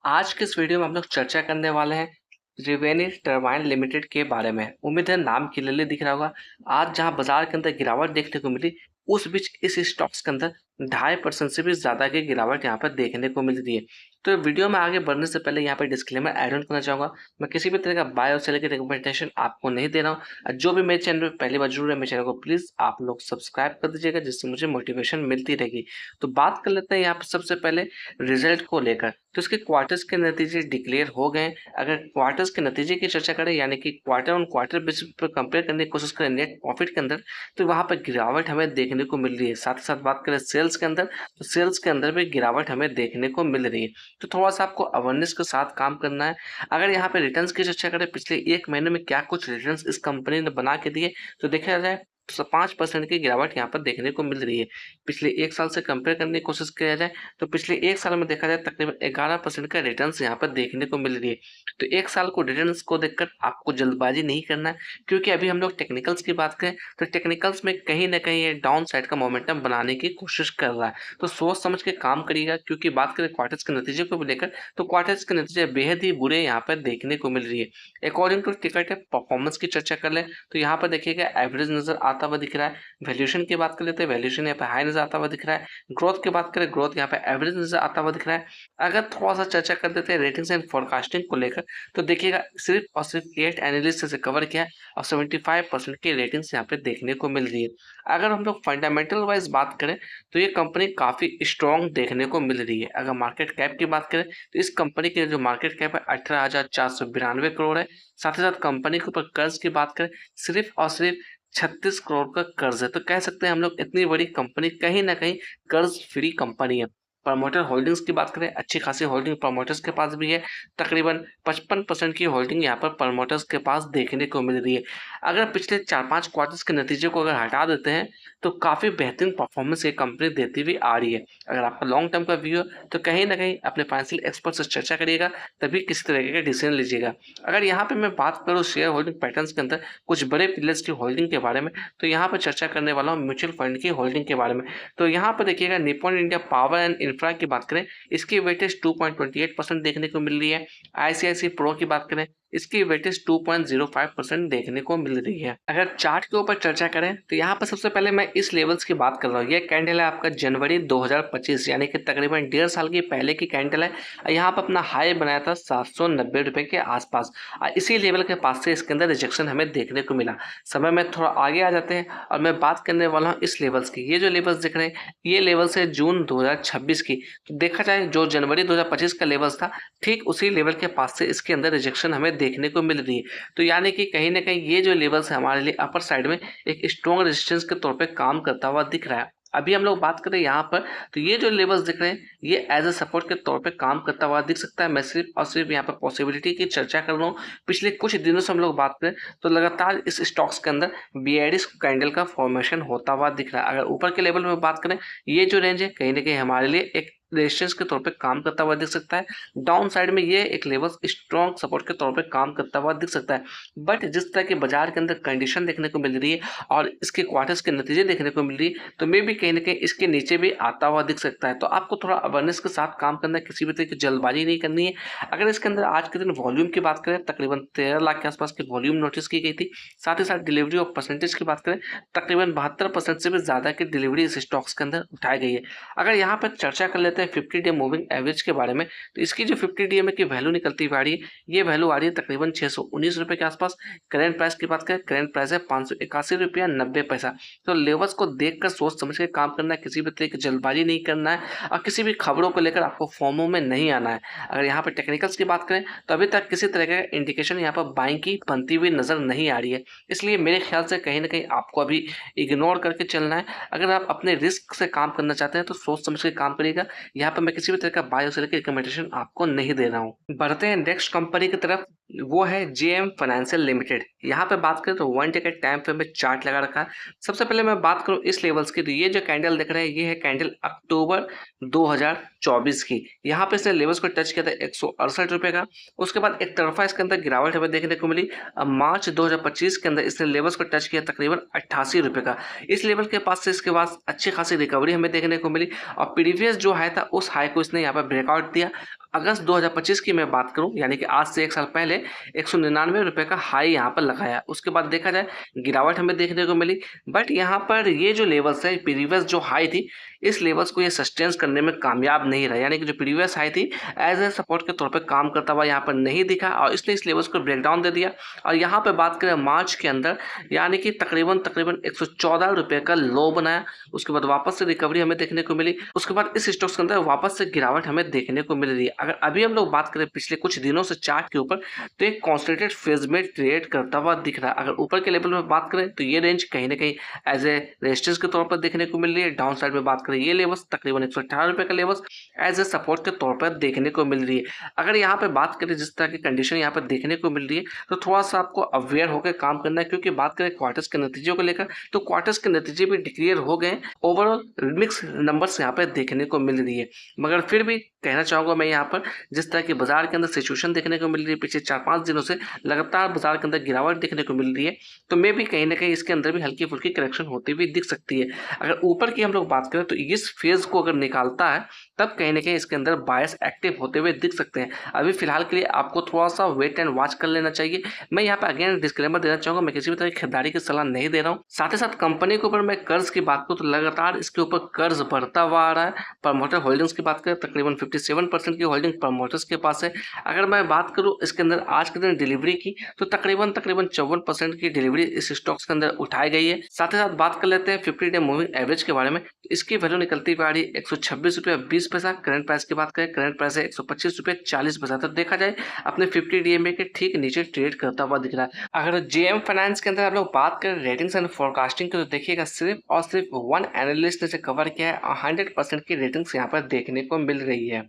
आज के इस वीडियो में हम लोग चर्चा करने वाले हैं त्रिवेणी टरबाइन लिमिटेड के बारे में। उम्मीद है नाम क्लियरली दिख रहा होगा। आज जहां बाजार के अंदर गिरावट देखने को मिली, उस बीच इस स्टॉक्स के अंदर 2.5% से भी ज़्यादा की गिरावट यहाँ पर देखने को मिल रही है। तो वीडियो में आगे बढ़ने से पहले यहाँ पर डिस्क्लेमर ऐड ऑन करना चाहूँगा। मैं किसी भी तरह का बाय और सेल की रिकमेंडेशन आपको नहीं दे रहा हूँ। जो भी मेरे चैनल पर पहली बार जुड़ रहे हैं, मेरे चैनल को प्लीज़ आप लोग सब्सक्राइब कर दीजिएगा, जिससे मुझे मोटिवेशन मिलती रहेगी। तो बात कर लेते हैं यहाँ पर सबसे पहले रिजल्ट को लेकर। तो इसके क्वार्टर्स के नतीजे डिक्लेयर हो गए। अगर क्वार्टर्स के नतीजे की चर्चा करें, यानी कि क्वार्टर ऑन क्वार्टर बेसिस पर कंपेयर करने की कोशिश करें नेट प्रॉफिट के अंदर, तो वहाँ पर गिरावट हमें देखने को मिल रही है। साथ ही साथ बात करें सेल्स के अंदर, तो सेल्स के अंदर भी गिरावट हमें देखने को मिल रही है। तो थोड़ा सा आपको अवेयरनेस के साथ काम करना है। अगर यहाँ पे रिटर्न्स की चर्चा करें, पिछले 1 महीने में क्या कुछ रिटर्न्स इस कंपनी ने बना के दिए, तो देखा जाए 5% की गिरावट यहाँ पर देखने को मिल रही है। पिछले 1 साल से कंपेयर करने की कोशिश किया जाए, तो पिछले 1 साल में देखा जाए तकरीबन 11% का रिटर्न्स यहाँ पर देखने को मिल रही है। तो 1 साल को रिटर्न्स को देखकर आपको जल्दबाजी नहीं करना है, क्योंकि अभी हम लोग टेक्निकल्स की बात करें तो टेक्निकल्स में कहीं न कहीं ये डाउन साइड का मोमेंटम बनाने की कोशिश कर रहा है। तो सोच समझ के काम करिएगा, क्योंकि बात करें क्वार्टर्स के नतीजे को लेकर, तो क्वार्टर्स के नतीजे बेहद ही बुरे यहाँ पर देखने को मिल रही है। अकॉर्डिंग टू टिकट परफॉर्मेंस की चर्चा कर लें, तो यहाँ पर देखिएगा एवरेज नज़र आता हुआ दिख रहा है। वैल्यूएशन की बात कर लेते हैं, वैल्यूएशन यहाँ पे हाई नज़र आता हुआ दिख रहा है। ग्रोथ की बात करें, ग्रोथ यहाँ पे एवरेज नज़र आता हुआ दिख रहा है। अगर थोड़ा-सा चर्चा कर देते हैं रेटिंग्स एंड फोरकास्टिंग को लेकर, तो देखिएगा सिर्फ और सिर्फ 8 एनालिस्ट से कवर किया है और 75% की रेटिंग्स यहाँ पे देखने को मिल रही है। अगर हम लोग फंडामेंटल वाइज़ बात करें, तो ये कंपनी काफ़ी स्ट्रॉन्ग देखने को मिल रही है। अगर मार्केट कैप की बात करें, तो इस कंपनी की जो मार्केट कैप है 18,492 करोड़ है। साथ ही साथ कंपनी के ऊपर कर्ज की बात करें, सिर्फ और सिर्फ 36 करोड़ का कर्ज है। तो कह सकते हैं हम लोग इतनी बड़ी कंपनी कहीं न कहीं कर्ज फ्री कंपनी है। प्रमोटर होल्डिंग्स की बात करें, अच्छी खासी होल्डिंग प्रमोटर्स के पास भी है। तकरीबन 55% की होल्डिंग यहाँ पर प्रमोटर्स के पास देखने को मिल रही है। अगर पिछले 4-5 क्वार्टर्स के नतीजे को अगर हटा देते हैं, तो काफ़ी बेहतरीन परफॉर्मेंस ये कंपनी देती हुई आ रही है। अगर आपका लॉन्ग टर्म का व्यू है, तो कहीं न कहीं अपने फाइनेंशियल एक्सपर्ट से चर्चा करिएगा, तभी किसी तरीके का डिसीजन लीजिएगा। अगर यहाँ पे मैं बात करूँ शेयर होल्डिंग पैटर्न्स के अंदर कुछ बड़े पिलर्स की होल्डिंग के बारे में, तो यहाँ पर चर्चा करने वाला हूँ म्यूचुअल फंड की होल्डिंग के बारे में। तो यहाँ पर देखिएगा Nippon India power and infra की बात करें, इसकी वेटेज 2.28% देखने को मिल रही है। आईसीआईसी प्रो की बात करें, इसकी वेटेज 2.05% देखने को मिल रही है। अगर चार्ट के ऊपर चर्चा करें, तो यहाँ पर सबसे पहले मैं इस लेवल्स की बात कर रहा हूँ। ये कैंडल है आपका जनवरी 2025, यानी कि तकरीबन 1.5 साल की पहले की कैंडल है। यहाँ पर अपना हाई बनाया था 790 रुपये के आसपास। इसी लेवल के पास से इसके अंदर रिजेक्शन हमें देखने को मिला। समय में थोड़ा आगे आ जाते हैं और मैं बात करने वाला हूँ इस लेवल्स की। ये जो लेवल्स दिख रहे हैं, ये लेवल्स है जून 2026 की। तो देखा जाए जो जनवरी 2025 का लेवल्स था, ठीक उसी लेवल के पास से इसके अंदर रिजेक्शन हमें देखने को मिल रही है। तो यानी कि कहीं न कहीं ये जो लेवल्स है हमारे लिए अपर साइड में एक स्ट्रॉन्ग रेजिस्टेंस के तौर पे काम करता हुआ दिख रहा है। अभी हम लोग बात करें यहाँ पर, तो ये जो लेवल्स दिख रहे हैं, ये एज अ सपोर्ट के तौर पे काम करता हुआ दिख सकता है। मैं सिर्फ और सिर्फ यहाँ पर पॉसिबिलिटी की चर्चा कर रहा हूँ। पिछले कुछ दिनों से हम लोग बात करें, तो लगातार इस स्टॉक्स के अंदर बीआईडी कैंडल का फॉर्मेशन होता हुआ दिख रहा है। अगर ऊपर के लेवल में बात करें, ये जो रेंज है कहीं न कहीं हमारे लिए एक रेजिस्टेंस के तौर पे काम करता हुआ दिख सकता है। डाउन साइड में ये एक लेवल स्ट्रॉन्ग सपोर्ट के तौर पे काम करता हुआ दिख सकता है। बट जिस तरह के बाजार के अंदर कंडीशन देखने को मिल रही है और इसके क्वार्टर्स के नतीजे देखने को मिल रही है, तो मे भी कहीं न कहीं इसके नीचे भी आता हुआ दिख सकता है। तो आपको थोड़ा अवेयरनेस के साथ काम करना है, किसी भी तरह की जल्दबाजी नहीं करनी है। अगर इसके अंदर आज के दिन वॉल्यूम की बात करें, तकरीबन 13 लाख के आसपास की वॉल्यूम नोटिस की गई थी। साथ ही साथ डिलीवरी ऑफ परसेंटेज की बात करें, तकरीबन 72% से भी ज़्यादा की डिलीवरी इस स्टॉक्स के अंदर उठाई गई है। अगर यहाँ पर चर्चा कर लेते हैं 50 डे मूविंग एवरेज के बारे में, तो इसकी जो 50 डीएमए की वैल्यू निकलती हुई आ रही है, ये वैल्यू आ रही है तकरीबन 619 रुपये के आसपास। करंट प्राइस की बात करें, करंट प्राइस है 581 रुपया 90 पैसा। तो लेवल्स को देखकर सोच समझ के काम करना है, किसी भी तरह की जल्दबाजी नहीं करना है और किसी भी खबरों को लेकर आपको फोमो में नहीं आना है। अगर यहाँ पर टेक्निकल्स की बात करें, तो अभी तक किसी तरह का इंडिकेशन यहाँ पर बाइंग की बनती हुई नजर नहीं आ रही है। इसलिए मेरे ख्याल से कहीं ना कहीं आपको अभी इग्नोर करके चलना है। अगर आप अपने रिस्क से काम करना चाहते हैं, तो सोच समझ के काम करिएगा। यहाँ पर मैं किसी भी तरह का बाय और सेल की रिकमेंडेशन आपको नहीं दे रहा हूँ। बढ़ते हैं नेक्स्ट कंपनी की तरफ, वो है जेएम फाइनेंशियल लिमिटेड। यहाँ पे बात करें तो 1 डे के टाइम फ्रेम में चार्ट लगा रखा है। सबसे पहले मैं बात करूँ इस लेवल्स की, तो ये जो कैंडल दिख रहा है, ये है कैंडल अक्टूबर 2024 की। यहाँ पे इसने लेवल्स को टच किया था 168 रुपये का। उसके बाद एक तरफा इसके अंदर गिरावट हमें देखने को मिली। अब मार्च 2025 के अंदर इसने लेवल्स को टच किया तकरीबन 88 रुपये का। इस लेवल के पास से इसके बाद अच्छी खासी रिकवरी हमें देखने को मिली और प्रीवियस जो हाई था, उस हाई को इसने यहाँ पर ब्रेकआउट दिया। अगस्त 2025 की मैं बात करूं, यानी कि आज से 1 साल पहले 199 रुपए का हाई यहाँ पर लगाया। उसके बाद देखा जाए गिरावट हमें देखने को मिली, बट यहाँ पर ये जो लेवल्स है, प्रीवियस जो हाई थी, इस लेवल्स को ये सस्टेन्स करने में कामयाब नहीं रहा। यानी कि जो प्रीवियस हाई थी एज ए सपोर्ट के तौर पर काम करता हुआ यहाँ पर नहीं दिखा और इसने इस लेवल्स को ब्रेकडाउन दे दिया। और यहाँ पर बात करें मार्च के अंदर, यानी कि तकरीबन 114 रुपए का लो बनाया। उसके बाद वापस से रिकवरी हमें देखने को मिली। उसके बाद इस स्टॉक्स के अंदर वापस से गिरावट हमें देखने को मिल रही है। अगर अभी हम लोग बात करें पिछले कुछ दिनों से चार्ट के ऊपर, तो एक कॉन्सेंट्रेटेड फेज में ट्रेड करता हुआ दिख रहा है। अगर ऊपर के लेवल में बात करें तो ये रेंज कहीं ना कहीं एज ए रेजिस्टेंस के तौर पर देखने को मिल रही है। डाउन साइड में बात करें ये लेवल्स तकरीबन 118 रुपए का लेवल्स एज ए सपोर्ट के तौर पर देखने को मिल रही है। अगर यहाँ पे बात करें जिस तरह की कंडीशन यहाँ पर देखने को मिल रही है, तो थोड़ा सा आपको अवेयर होकर काम करना है, क्योंकि बात करें क्वार्टर्स के नतीजों को लेकर, तो क्वार्टर्स के नतीजे भी डिक्लेयर हो गए। ओवरऑल मिक्स नंबर्स यहाँ पे देखने को मिल रही है, मगर फिर भी कहना चाहूंगा मैं यहाँ पर जिस तरह की बाजार के अंदर सिचुएशन देखने को मिल रही है, पिछले 4-5 दिनों से लगातार बाजार के अंदर गिरावट देखने को मिल रही है, तो मे भी कहीं ना कहीं इसके अंदर भी हल्की फुल्की करेक्शन होती हुई दिख सकती है। अगर ऊपर की हम लोग बात करें तो इस फेज को अगर निकालता है तब कहीं ना कहीं इसके अंदर बायस एक्टिव होते हुए दिख सकते हैं। अभी फिलहाल के लिए आपको थोड़ा सा वेट एंड वॉच कर लेना चाहिए। मैं यहाँ पे अगेन डिस्क्लेमर देना चाहूंगा, मैं किसी भी तरह की खरीदारी की सलाह नहीं दे रहा हूँ। साथ ही साथ कंपनी के ऊपर मैं कर्ज की बात करूँ तो लगातार इसके ऊपर कर्ज बढ़ता हुआ आ रहा है। प्रमोटर होल्डिंग्स की बात करें तकरीबन 57% की होल्डिंग प्रमोटर्स के पास है। अगर मैं बात करूँ इसके अंदर आज के दिन डिलीवरी की, तो तकरीबन 54% की डिलीवरी इस स्टॉक्स के अंदर उठाई गई है। साथ ही साथ बात कर लेते हैं 50 डे मूविंग एवरेज के बारे में। इसकी वैल्यू निकलती हुई आ रही है 126 रुपये 20 पैसा। करंट प्राइस की बात करें, करंट प्राइस है 125 रुपये 40 पैसा। तो देखा जाए अपने 50 डीएमए के ठीक नीचे ट्रेड करता हुआ दिख रहा है। अगर जेएम फाइनेंस के अंदर आप लोग बात करें रेटिंग्स एंड फोरकास्टिंग की, तो देखिएगा सिर्फ और सिर्फ वन एनालिस्ट ने कवर किया है और 100% की रेटिंग्स यहाँ पर देखने को मिल रही है।